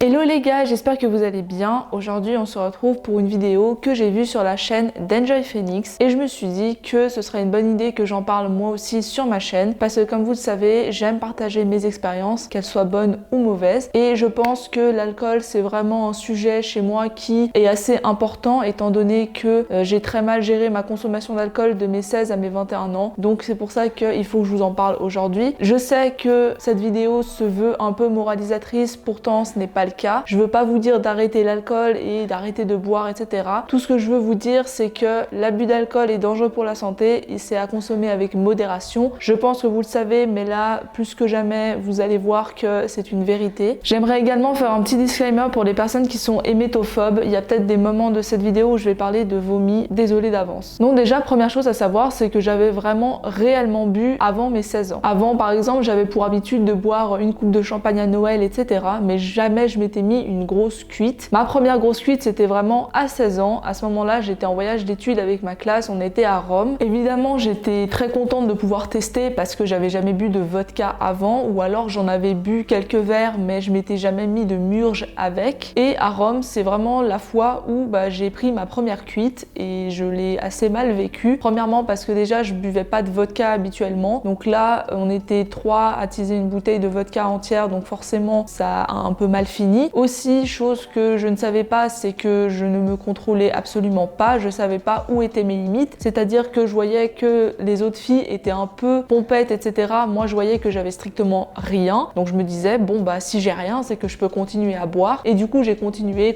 Hello les gars, j'espère que vous allez bien. Aujourd'hui on se retrouve pour une vidéo que j'ai vue sur la chaîne d'Enjoy Phoenix et je me suis dit que ce serait une bonne idée que j'en parle moi aussi sur ma chaîne parce que comme vous le savez, j'aime partager mes expériences, qu'elles soient bonnes ou mauvaises, et je pense que l'alcool c'est vraiment un sujet chez moi qui est assez important étant donné que j'ai très mal géré ma consommation d'alcool de mes 16 à mes 21 ans, donc c'est pour ça qu'il faut que je vous en parle aujourd'hui. Je sais que cette vidéo se veut un peu moralisatrice, pourtant ce n'est pas le cas. Je veux pas vous dire d'arrêter l'alcool et d'arrêter de boire, etc. Tout ce que je veux vous dire, c'est que l'abus d'alcool est dangereux pour la santé et c'est à consommer avec modération. Je pense que vous le savez, mais là, plus que jamais, vous allez voir que c'est une vérité. J'aimerais également faire un petit disclaimer pour les personnes qui sont hémétophobes. Il y a peut-être des moments de cette vidéo où je vais parler de vomi. Désolée d'avance. Donc déjà, première chose à savoir, c'est que j'avais vraiment réellement bu avant mes 16 ans. Avant, par exemple, j'avais pour habitude de boire une coupe de champagne à Noël, etc. Mais jamais je m'étais mis une grosse cuite. Ma première grosse cuite, c'était vraiment à 16 ans. À ce moment-là, j'étais en voyage d'études avec ma classe, on était à Rome. Évidemment, j'étais très contente de pouvoir tester parce que j'avais jamais bu de vodka avant, ou alors j'en avais bu quelques verres, mais je m'étais jamais mis de murge avec. Et à Rome, c'est vraiment la fois où j'ai pris ma première cuite et je l'ai assez mal vécu. Premièrement parce que déjà, je buvais pas de vodka habituellement. Donc là, on était 3 à teaser une bouteille de vodka entière, donc forcément, ça a un peu mal fini. Aussi, chose que je ne savais pas, c'est que je ne me contrôlais absolument pas, je savais pas où étaient mes limites, c'est-à-dire que je voyais que les autres filles étaient un peu pompettes, etc. Moi, je voyais que j'avais strictement rien, donc je me disais, bon si j'ai rien, c'est que je peux continuer à boire, et du coup, j'ai continué,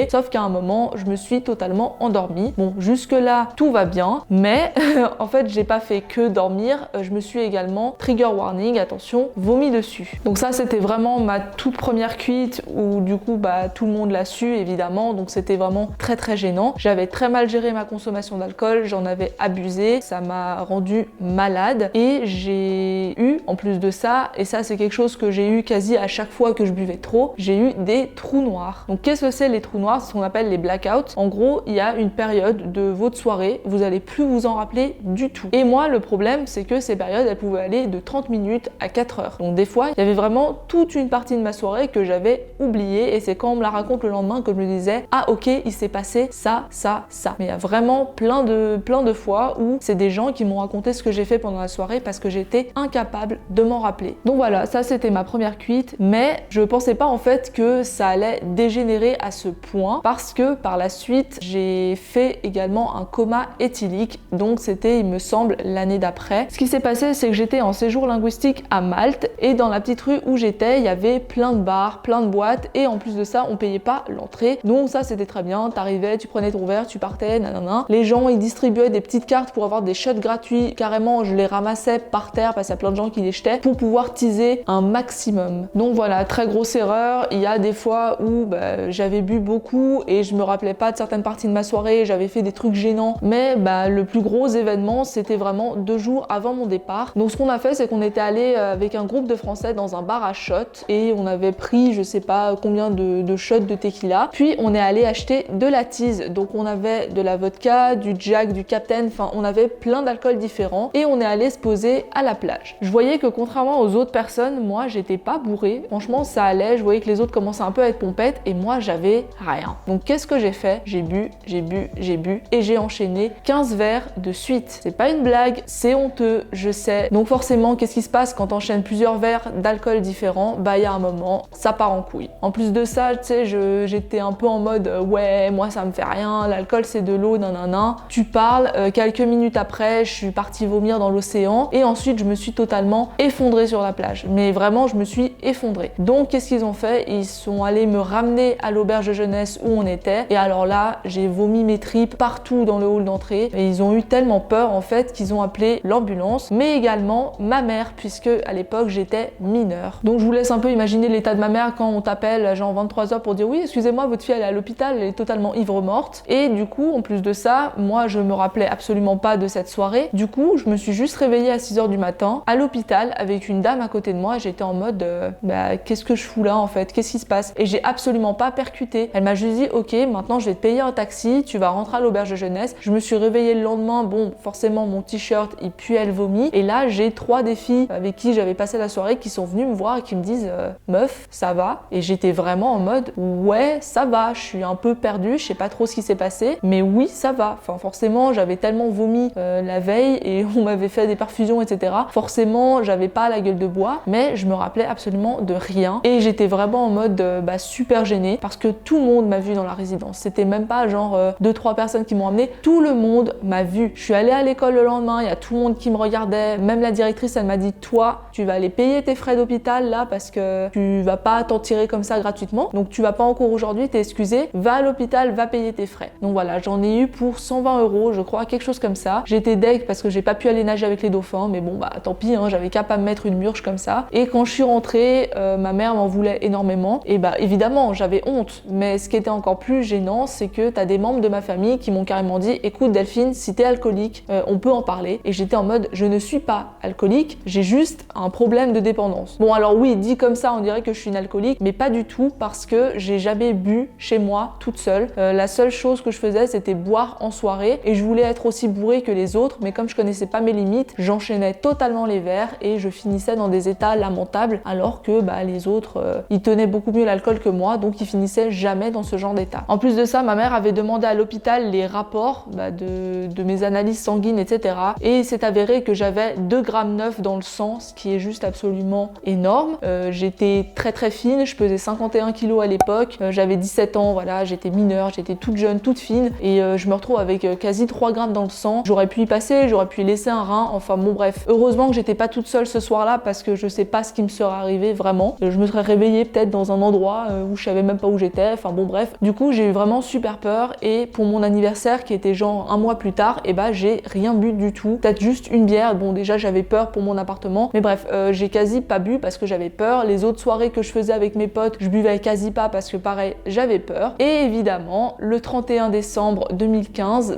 sauf qu'à un moment, je me suis totalement endormie. Bon, jusque-là, tout va bien, mais en fait, j'ai pas fait que dormir, je me suis également, trigger warning, attention, vomi dessus. Donc ça, c'était vraiment ma toute première cuite où du coup tout le monde l'a su évidemment, donc c'était vraiment très gênant. J'avais très mal géré ma consommation d'alcool, j'en avais abusé, ça m'a rendu malade et j'ai eu en plus de ça, et ça c'est quelque chose que j'ai eu quasi à chaque fois que je buvais trop, j'ai eu des trous noirs. Donc qu'est-ce que c'est les trous noirs? C'est ce qu'on appelle les blackouts. En gros, il y a une période de votre soirée, vous allez plus vous en rappeler du tout. Et moi le problème c'est que ces périodes elles pouvaient aller de 30 minutes à 4 heures. Donc des fois il y avait vraiment toute une partie de ma soirée que j'avais oublié, et c'est quand on me la raconte le lendemain que je me disais ah ok, il s'est passé ça. Mais il y a vraiment plein de fois où c'est des gens qui m'ont raconté ce que j'ai fait pendant la soirée parce que j'étais incapable de m'en rappeler. Donc voilà, ça c'était ma première cuite, mais je pensais pas en fait que ça allait dégénérer à ce point parce que par la suite j'ai fait également un coma éthylique, donc c'était il me semble l'année d'après. Ce qui s'est passé, c'est que j'étais en séjour linguistique à Malte et dans la petite rue où j'étais il y avait plein de bars, plein de boîtes, et en plus de ça on payait pas l'entrée, donc ça c'était très bien. T'arrivais, tu prenais ton verre, tu partais, nanana. Les gens ils distribuaient des petites cartes pour avoir des shots gratuits, carrément je les ramassais par terre parce qu'il y a plein de gens qui les jetaient pour pouvoir teaser un maximum. Donc voilà, très grosse erreur. Il y a des fois où j'avais bu beaucoup et je me rappelais pas de certaines parties de ma soirée, j'avais fait des trucs gênants, mais le plus gros événement c'était vraiment 2 jours avant mon départ. Donc ce qu'on a fait, c'est qu'on était allé avec un groupe de Français dans un bar à shots et on avait pris je sais pas combien de shots de tequila, puis on est allé acheter de la tease. Donc on avait de la vodka, du Jack, du Captain, enfin on avait plein d'alcools différents et on est allé se poser à la plage. Je voyais que contrairement aux autres personnes, moi j'étais pas bourrée, franchement ça allait, je voyais que les autres commençaient un peu à être pompettes et moi j'avais rien. Donc qu'est-ce que j'ai fait? J'ai bu et j'ai enchaîné 15 verres de suite. C'est pas une blague, c'est honteux, je sais. Donc forcément, qu'est-ce qui se passe quand t'enchaînes plusieurs verres d'alcool différents? Il y a un moment, ça part en couille. En plus de ça, tu sais, j'étais un peu en mode ouais, moi ça me fait rien, l'alcool c'est de l'eau, nanana. Tu parles, quelques minutes après, je suis partie vomir dans l'océan et ensuite je me suis totalement effondrée sur la plage. Mais vraiment, je me suis effondrée. Donc qu'est-ce qu'ils ont fait? Ils sont allés me ramener à l'auberge de jeunesse où on était, et alors là, j'ai vomi mes tripes partout dans le hall d'entrée et ils ont eu tellement peur en fait qu'ils ont appelé l'ambulance, mais également ma mère puisque à l'époque j'étais mineure. Donc je vous laisse un peu imaginer l'état de ma mère quand on t'appelle genre 23h pour dire oui excusez-moi votre fille elle est à l'hôpital, elle est totalement ivre morte. Et du coup en plus de ça, moi je me rappelais absolument pas de cette soirée. Du coup je me suis juste réveillée à 6h du matin à l'hôpital avec une dame à côté de moi. J'étais en mode qu'est-ce que je fous là en fait, qu'est-ce qui se passe? Et j'ai absolument pas percuté. Elle m'a juste dit ok maintenant je vais te payer un taxi, tu vas rentrer à l'auberge de jeunesse. Je me suis réveillée le lendemain, bon forcément mon t-shirt il puait le vomi, et là j'ai 3 des filles avec qui j'avais passé la soirée qui sont venues me voir et qui me disent meuf ça va? va. Et j'étais vraiment en mode ouais, ça va, je suis un peu perdue, je sais pas trop ce qui s'est passé, mais oui, ça va. Enfin, forcément, j'avais tellement vomi la veille et on m'avait fait des perfusions, etc. Forcément, j'avais pas la gueule de bois, mais je me rappelais absolument de rien. Et j'étais vraiment en mode super gênée parce que tout le monde m'a vue dans la résidence. C'était même pas genre 2-3 personnes qui m'ont amenée, tout le monde m'a vue. Je suis allée à l'école le lendemain, il y a tout le monde qui me regardait, même la directrice, elle m'a dit toi, tu vas aller payer tes frais d'hôpital là parce que tu vas pas t'en tirer comme ça gratuitement. Donc tu vas pas en cours aujourd'hui, t'es excusé, va à l'hôpital, va payer tes frais. Donc voilà, j'en ai eu pour 120 €, je crois, quelque chose comme ça. J'étais deg parce que j'ai pas pu aller nager avec les dauphins, mais bon bah tant pis, hein, j'avais qu'à pas me mettre une murge comme ça. Et quand je suis rentrée, ma mère m'en voulait énormément. Et bah évidemment, j'avais honte. Mais ce qui était encore plus gênant, c'est que t'as des membres de ma famille qui m'ont carrément dit écoute Delphine, si t'es alcoolique, on peut en parler. Et j'étais en mode je ne suis pas alcoolique, j'ai juste un problème de dépendance. Bon alors oui, dit comme ça, on dirait que je suis une alcoolique, mais pas du tout parce que j'ai jamais bu chez moi toute seule. La seule chose que je faisais, c'était boire en soirée et je voulais être aussi bourrée que les autres, mais comme je connaissais pas mes limites, j'enchaînais totalement les verres et je finissais dans des états lamentables alors que les autres, ils tenaient beaucoup mieux l'alcool que moi, donc ils finissaient jamais dans ce genre d'état. En plus de ça, ma mère avait demandé à l'hôpital les rapports de mes analyses sanguines, etc. Et il s'est avéré que j'avais 2,9 grammes dans le sang, ce qui est juste absolument énorme. J'étais très fine, je pesais 51 kg à l'époque, j'avais 17 ans, voilà, j'étais mineure, j'étais toute jeune, toute fine, et je me retrouve avec quasi 3 grammes dans le sang. J'aurais pu y passer, j'aurais pu y laisser un rein, enfin bon bref. Heureusement que j'étais pas toute seule ce soir-là parce que je sais pas ce qui me serait arrivé vraiment. Je me serais réveillée peut-être dans un endroit où je savais même pas où j'étais, enfin bon bref. Du coup j'ai eu vraiment super peur et pour mon anniversaire qui était genre un mois plus tard, et j'ai rien bu du tout, peut-être juste une bière. Bon déjà j'avais peur pour mon appartement, mais bref, j'ai quasi pas bu parce que j'avais peur. Les autres soirées que je faisais avec mes potes, je buvais quasi pas parce que pareil, j'avais peur. Et évidemment, le 31 décembre 2015,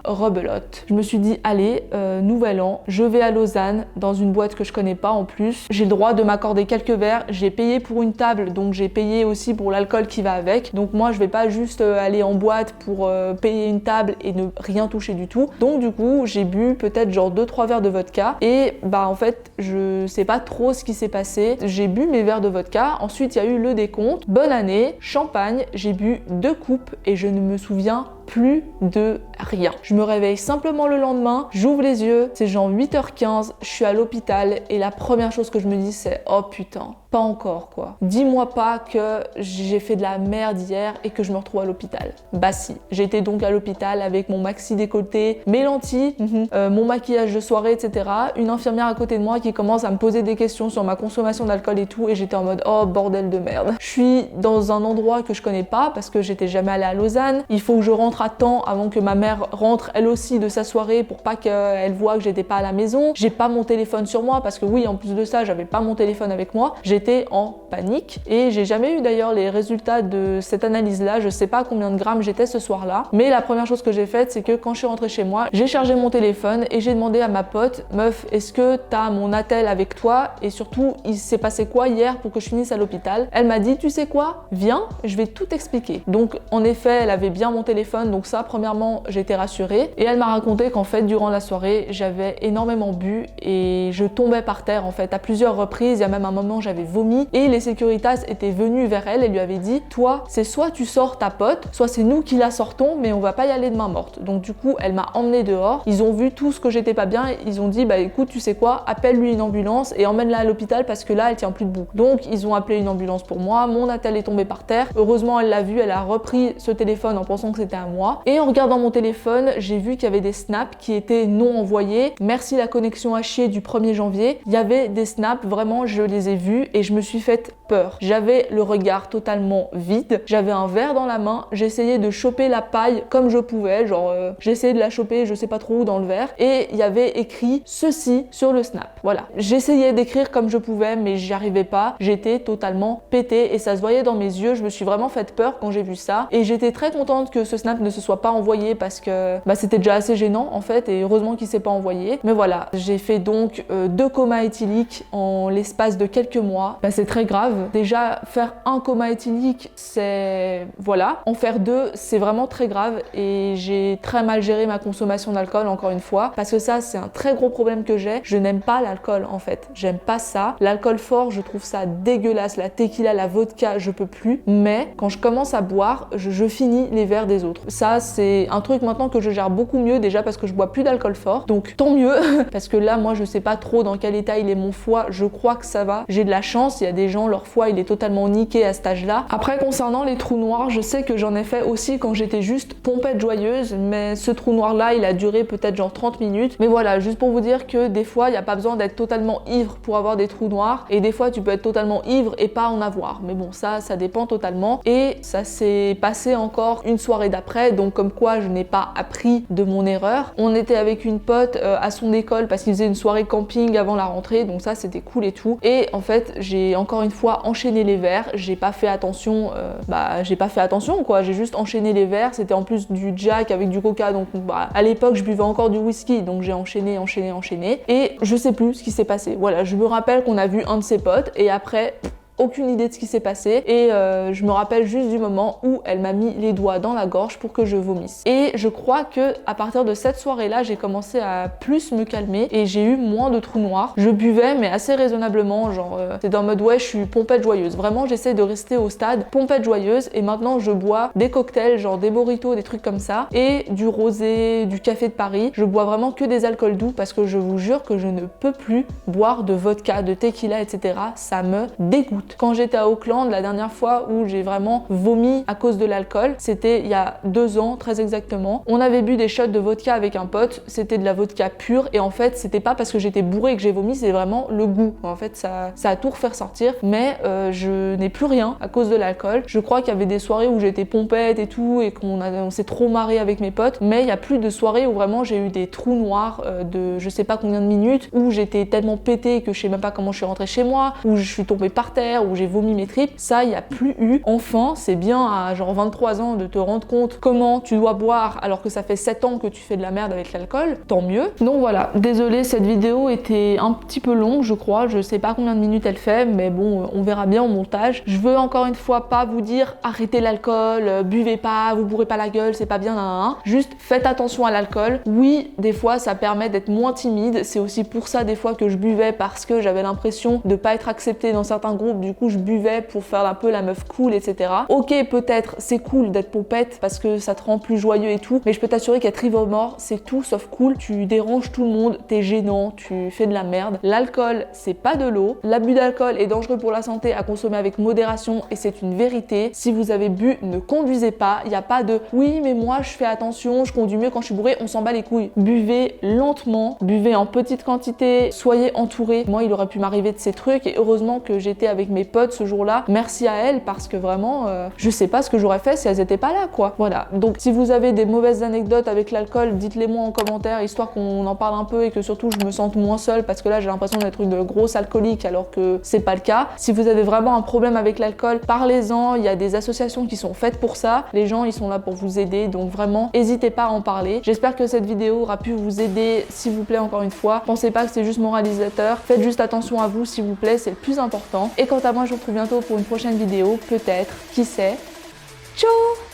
rebelote. Je me suis dit, allez, nouvel an, je vais à Lausanne, dans une boîte que je connais pas en plus. J'ai le droit de m'accorder quelques verres, j'ai payé pour une table, donc j'ai payé aussi pour l'alcool qui va avec. Donc moi, je vais pas juste aller en boîte pour payer une table et ne rien toucher du tout. Donc du coup, j'ai bu peut-être genre 2-3 verres de vodka et en fait, je sais pas trop ce qui s'est passé. J'ai bu mes verres de vodka, ensuite il y a eu le décompte. Bonne année, champagne, j'ai bu 2 coupes et je ne me souviens plus de rien. Je me réveille simplement le lendemain, j'ouvre les yeux, c'est genre 8h15, je suis à l'hôpital et la première chose que je me dis c'est oh putain, pas encore quoi. Dis-moi pas que j'ai fait de la merde hier et que je me retrouve à l'hôpital. Bah si, j'étais donc à l'hôpital avec mon maxi décolleté, mes lentilles, mon maquillage de soirée, etc. Une infirmière à côté de moi qui commence à me poser des questions sur ma consommation d'alcool et tout et j'étais en mode oh bordel de merde. Je suis dans un endroit que je connais pas parce que j'étais jamais allée à Lausanne, il faut que je rentre à temps avant que ma mère rentre elle aussi de sa soirée pour pas qu'elle voit que j'étais pas à la maison. J'ai pas mon téléphone sur moi parce que oui, en plus de ça, j'avais pas mon téléphone avec moi. J'étais en panique et j'ai jamais eu d'ailleurs les résultats de cette analyse-là. Je sais pas combien de grammes j'étais ce soir-là, mais la première chose que j'ai faite, c'est que quand je suis rentrée chez moi, j'ai chargé mon téléphone et j'ai demandé à ma pote, meuf, est-ce que t'as mon attel avec toi et surtout, il s'est passé quoi hier pour que je finisse à l'hôpital? Elle m'a dit, tu sais quoi? Viens, je vais tout expliquer. Donc en effet, elle avait bien mon téléphone, donc ça, premièrement, j'étais rassurée. Et elle m'a raconté qu'en fait, durant la soirée, j'avais énormément bu et je tombais par terre en fait à plusieurs reprises. Il y a même un moment, j'avais vomi et les Securitas étaient venus vers elle et lui avaient dit, toi, c'est soit tu sors ta pote, soit c'est nous qui la sortons, mais on va pas y aller de main morte. Donc du coup, elle m'a emmenée dehors. Ils ont vu tout ce que j'étais pas bien. Ils ont dit, écoute, tu sais quoi, appelle-lui une ambulance et emmène-la à l'hôpital parce que là, elle tient plus debout. Donc ils ont appelé une ambulance pour moi. Mon attel est tombé par terre. Heureusement, elle l'a vu. Elle a repris ce téléphone en pensant que c'était à moi. Et en regardant mon téléphone, j'ai vu qu'il y avait des snaps qui étaient non envoyés. Merci la connexion à chier du 1er janvier. Il y avait des snaps, vraiment, je les ai vus et je me suis fait peur. J'avais le regard totalement vide. J'avais un verre dans la main. J'essayais de choper la paille comme je pouvais. Genre, j'essayais de la choper, je sais pas trop où dans le verre. Et il y avait écrit ceci sur le snap. Voilà. J'essayais d'écrire comme je pouvais, mais j'y arrivais pas. J'étais totalement pétée et ça se voyait dans mes yeux. Je me suis vraiment fait peur quand j'ai vu ça. Et j'étais très contente que ce snap ne se soit pas envoyé parce que c'était déjà assez gênant en fait, et heureusement qu'il s'est pas envoyé. Mais voilà, j'ai fait donc 2 comas éthyliques en l'espace de quelques mois. C'est très grave. Déjà, faire un coma éthylique, c'est... voilà. En faire 2, c'est vraiment très grave, et j'ai très mal géré ma consommation d'alcool, encore une fois, parce que ça, c'est un très gros problème que j'ai. Je n'aime pas l'alcool en fait. J'aime pas ça. L'alcool fort, je trouve ça dégueulasse. La tequila, la vodka, je peux plus. Mais quand je commence à boire, je finis les verres des autres. Ça, c'est un truc maintenant que je gère beaucoup mieux, déjà parce que je bois plus d'alcool fort. Donc tant mieux, parce que là, moi, je sais pas trop dans quel état il est mon foie. Je crois que ça va. J'ai de la chance. Il y a des gens, leur foie, il est totalement niqué à cet âge-là. Après, concernant les trous noirs, je sais que j'en ai fait aussi quand j'étais juste pompette joyeuse, mais ce trou noir-là, il a duré peut-être genre 30 minutes. Mais voilà, juste pour vous dire que des fois, il n'y a pas besoin d'être totalement ivre pour avoir des trous noirs, et des fois, tu peux être totalement ivre et pas en avoir. Mais bon, ça dépend totalement. Et ça s'est passé encore une soirée d'après, donc comme quoi je n'ai pas appris de mon erreur. On était avec une pote à son école parce qu'il faisait une soirée camping avant la rentrée, donc ça c'était cool et tout. Et en fait, j'ai encore une fois enchaîné les verres. J'ai pas fait attention, j'ai pas fait attention quoi. J'ai juste enchaîné les verres. C'était en plus du Jack avec du Coca, donc à l'époque je buvais encore du whisky, donc j'ai enchaîné. Et je sais plus ce qui s'est passé. Voilà, je me rappelle qu'on a vu un de ses potes, et après, aucune idée de ce qui s'est passé, et je me rappelle juste du moment où elle m'a mis les doigts dans la gorge pour que je vomisse. Et je crois que à partir de cette soirée-là, j'ai commencé à plus me calmer et j'ai eu moins de trous noirs. Je buvais mais assez raisonnablement, genre c'est en mode ouais, je suis pompette joyeuse. Vraiment, j'essaie de rester au stade pompette joyeuse, et maintenant je bois des cocktails, genre des mojitos, des trucs comme ça, et du rosé, du café de Paris. Je bois vraiment que des alcools doux parce que je vous jure que je ne peux plus boire de vodka, de tequila, etc. Ça me dégoûte. Quand j'étais à Auckland, la dernière fois où j'ai vraiment vomi à cause de l'alcool, c'était il y a 2 ans très exactement. On avait bu des shots de vodka avec un pote, c'était de la vodka pure, et en fait c'était pas parce que j'étais bourrée que j'ai vomi, c'est vraiment le goût. En fait ça a tout refait sortir, mais je n'ai plus rien à cause de l'alcool. Je crois qu'il y avait des soirées où j'étais pompette et tout, et on s'est trop marré avec mes potes, mais il y a plus de soirées où vraiment j'ai eu des trous noirs de je sais pas combien de minutes, où j'étais tellement pétée que je sais même pas comment je suis rentrée chez moi, où je suis tombée par terre, où j'ai vomi mes tripes. Ça, il n'y a plus eu. Enfin, c'est bien à genre 23 ans de te rendre compte comment tu dois boire alors que ça fait 7 ans que tu fais de la merde avec l'alcool. Tant mieux. Donc voilà, désolée, cette vidéo était un petit peu longue, je crois. Je sais pas combien de minutes elle fait, mais bon, on verra bien au montage. Je veux encore une fois pas vous dire arrêtez l'alcool, buvez pas, vous bourrez pas la gueule, c'est pas bien, Juste faites attention à l'alcool. Oui, des fois, ça permet d'être moins timide. C'est aussi pour ça des fois que je buvais, parce que j'avais l'impression de pas être acceptée dans certains groupes. Du coup, je buvais pour faire un peu la meuf cool, etc. Ok, peut-être c'est cool d'être pompette parce que ça te rend plus joyeux et tout, mais je peux t'assurer qu'être ivre mort, c'est tout sauf cool. Tu déranges tout le monde, t'es gênant, tu fais de la merde. L'alcool, c'est pas de l'eau. L'abus d'alcool est dangereux pour la santé, à consommer avec modération, et c'est une vérité. Si vous avez bu, ne conduisez pas. Il n'y a pas de oui, mais moi je fais attention, je conduis mieux quand je suis bourré. On s'en bat les couilles. Buvez lentement, buvez en petite quantité, soyez entourés. Moi, il aurait pu m'arriver de ces trucs, et heureusement que j'étais avec mes potes ce jour-là. Merci à elles, parce que vraiment, je sais pas ce que j'aurais fait si elles étaient pas là, quoi. Voilà. Donc, si vous avez des mauvaises anecdotes avec l'alcool, dites-les moi en commentaire, histoire qu'on en parle un peu et que surtout je me sente moins seule, parce que là, j'ai l'impression d'être une grosse alcoolique alors que c'est pas le cas. Si vous avez vraiment un problème avec l'alcool, parlez-en. Il y a des associations qui sont faites pour ça. Les gens, ils sont là pour vous aider. Donc vraiment, n'hésitez pas à en parler. J'espère que cette vidéo aura pu vous aider. S'il vous plaît, encore une fois, pensez pas que c'est juste moralisateur. Faites juste attention à vous, s'il vous plaît, c'est le plus important. Et quant à moi, je vous retrouve bientôt pour une prochaine vidéo, peut-être, qui sait. Ciao!